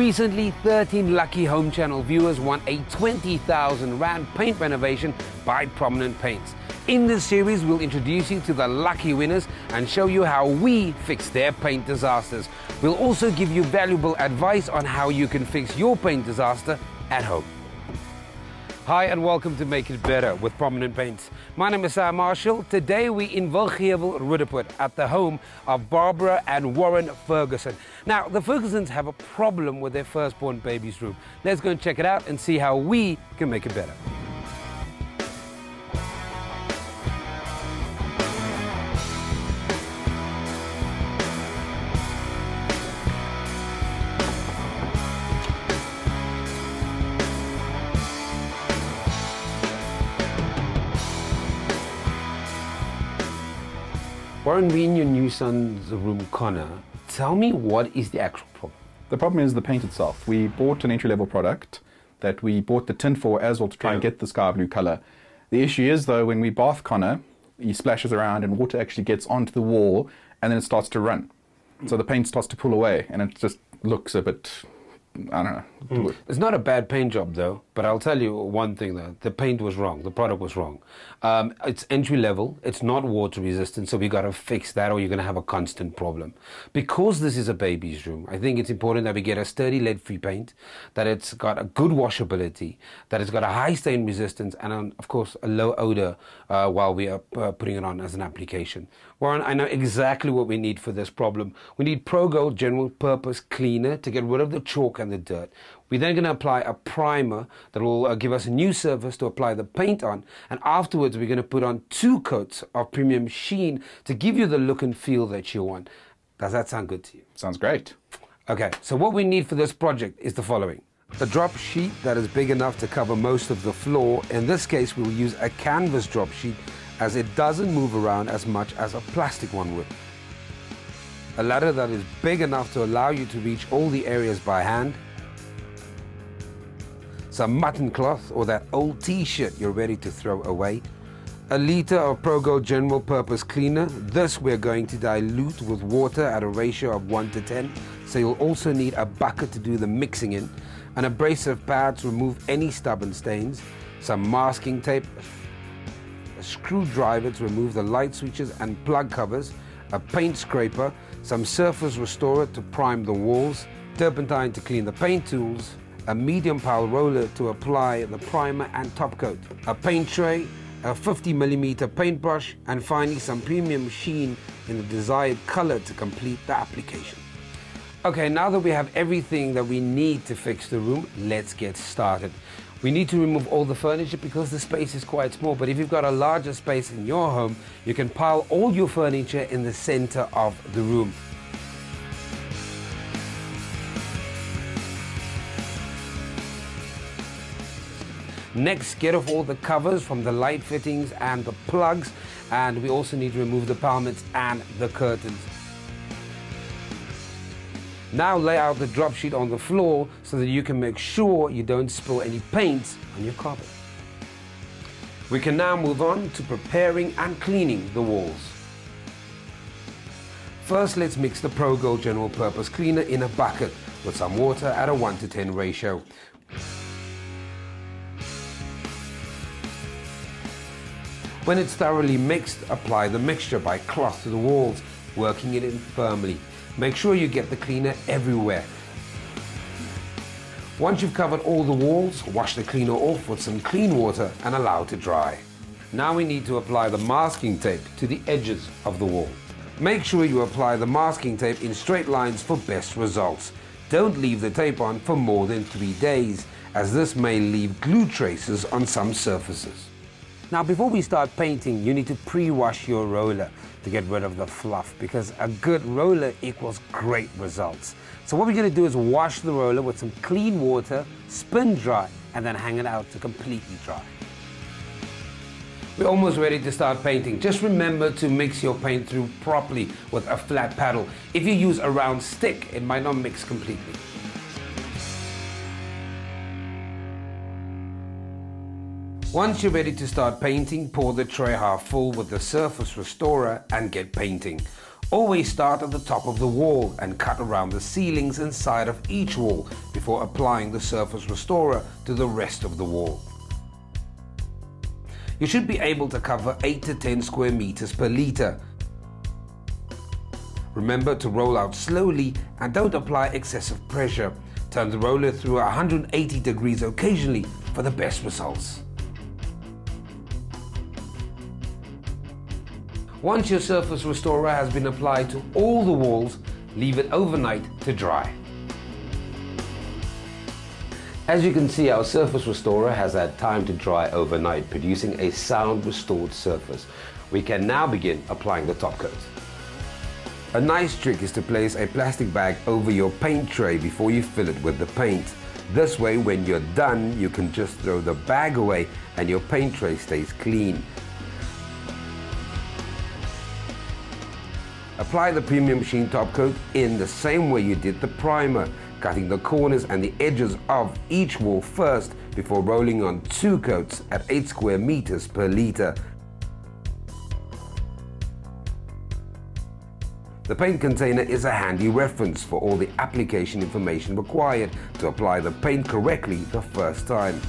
Recently, 13 lucky Home Channel viewers won a 20,000 Rand paint renovation by Prominent Paints. In this series, we'll introduce you to the lucky winners and show you how we fix their paint disasters. We'll also give you valuable advice on how you can fix your paint disaster at home. Hi and welcome to Make It Better with Prominent Paints. My name is Sam Marshall. Today we're in Wilgeheuwel, Roodepoort, at the home of Barbara and Warren Ferguson. Now, the Fergusons have a problem with their firstborn baby's room. Let's go and check it out and see how we can make it better. Warren, we in your new son's room, Connor, tell me what is the actual problem? The problem is the paint itself. We bought an entry-level product that we bought the tint for as well to try and get the sky blue colour. The issue is, though, when we bath Connor, he splashes around and water actually gets onto the wall and then it starts to run. So the paint starts to pull away and it just looks a bit, I don't know. It's not a bad paint job though, but I'll tell you one thing though, the paint was wrong, the product was wrong. It's entry level, it's not water resistant, so we got to fix that or you're going to have a constant problem. Because this is a baby's room, I think it's important that we get a sturdy lead-free paint, that it's got a good washability, that it's got a high stain resistance and of course a low odor while we are putting it on as an application. Warren, I know exactly what we need for this problem. We need Pro Gold General Purpose Cleaner to get rid of the chalk and the dirt. We're then going to apply a primer that will give us a new surface to apply the paint on, and afterwards we're going to put on 2 coats of premium sheen to give you the look and feel that you want. Does that sound good to you? Sounds great. Okay, so what we need for this project is the following. A drop sheet that is big enough to cover most of the floor. In this case we'll use a canvas drop sheet as it doesn't move around as much as a plastic one would. A ladder that is big enough to allow you to reach all the areas by hand. Some mutton cloth or that old t-shirt you're ready to throw away. A litre of Pro Gold General Purpose Cleaner. This we're going to dilute with water at a ratio of 1:10. So you'll also need a bucket to do the mixing in. An abrasive pad to remove any stubborn stains. Some masking tape. A screwdriver to remove the light switches and plug covers. A paint scraper. Some surface restorer to prime the walls. Turpentine to clean the paint tools. A medium pile roller to apply the primer and top coat, a paint tray, a 50mm paintbrush, and finally some premium sheen in the desired color to complete the application. Okay, now that we have everything that we need to fix the room, let's get started. We need to remove all the furniture because the space is quite small, but if you've got a larger space in your home, you can pile all your furniture in the center of the room. Next, get off all the covers from the light fittings and the plugs, and we also need to remove the palmets and the curtains. Now lay out the drop sheet on the floor so that you can make sure you don't spill any paint on your carpet. We can now move on to preparing and cleaning the walls. First, let's mix the Pro Gold General Purpose Cleaner in a bucket with some water at a 1:10 ratio. When it's thoroughly mixed, apply the mixture by cloth to the walls, working it in firmly. Make sure you get the cleaner everywhere. Once you've covered all the walls, wash the cleaner off with some clean water and allow to dry. Now we need to apply the masking tape to the edges of the wall. Make sure you apply the masking tape in straight lines for best results. Don't leave the tape on for more than 3 days, as this may leave glue traces on some surfaces. Now, before we start painting, you need to pre-wash your roller to get rid of the fluff, because a good roller equals great results. So what we're going to do is wash the roller with some clean water, spin dry, and then hang it out to completely dry. We're almost ready to start painting. Just remember to mix your paint through properly with a flat paddle. If you use a round stick, it might not mix completely. Once you're ready to start painting, pour the tray half full with the surface restorer and get painting. Always start at the top of the wall and cut around the ceilings and side of each wall before applying the surface restorer to the rest of the wall. You should be able to cover 8 to 10 square meters per litre. Remember to roll out slowly and don't apply excessive pressure. Turn the roller through 180 degrees occasionally for the best results. Once your surface restorer has been applied to all the walls, leave it overnight to dry. As you can see, our surface restorer has had time to dry overnight, producing a sound restored surface. We can now begin applying the top coat. A nice trick is to place a plastic bag over your paint tray before you fill it with the paint. This way, when you're done, you can just throw the bag away and your paint tray stays clean. Apply the premium sheen top coat in the same way you did the primer, cutting the corners and the edges of each wall first before rolling on 2 coats at 8 square meters per litre. The paint container is a handy reference for all the application information required to apply the paint correctly the first time.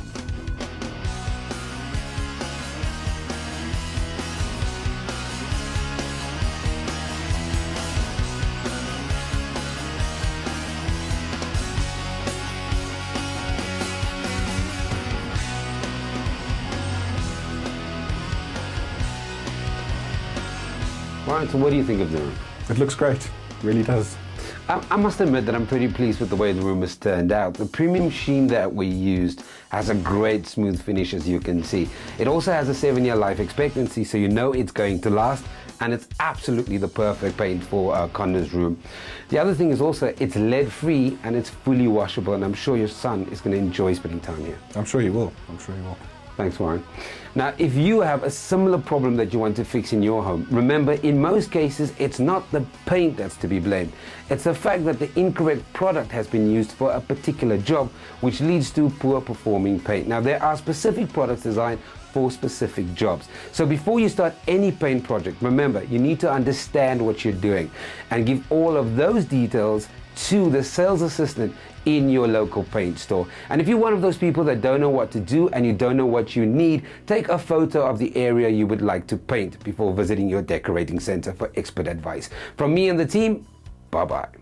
Right, so what do you think of the room? It looks great, it really does. I must admit that I'm pretty pleased with the way the room has turned out. The premium sheen that we used has a great smooth finish, as you can see. It also has a 7-year life expectancy, so you know it's going to last, and it's absolutely the perfect paint for Connor's room. The other thing is also it's lead free and it's fully washable, and I'm sure your son is going to enjoy spending time here. I'm sure you will, I'm sure you will. Thanks, Warren. Now, if you have a similar problem that you want to fix in your home, remember, in most cases, it's not the paint that's to be blamed. It's the fact that the incorrect product has been used for a particular job, which leads to poor performing paint. Now, there are specific products designed for specific jobs. So before you start any paint project, remember, you need to understand what you're doing and give all of those details to the sales assistant in your local paint store. And if you're one of those people that don't know what to do and you don't know what you need, take a photo of the area you would like to paint before visiting your decorating center for expert advice. From me and the team, bye-bye.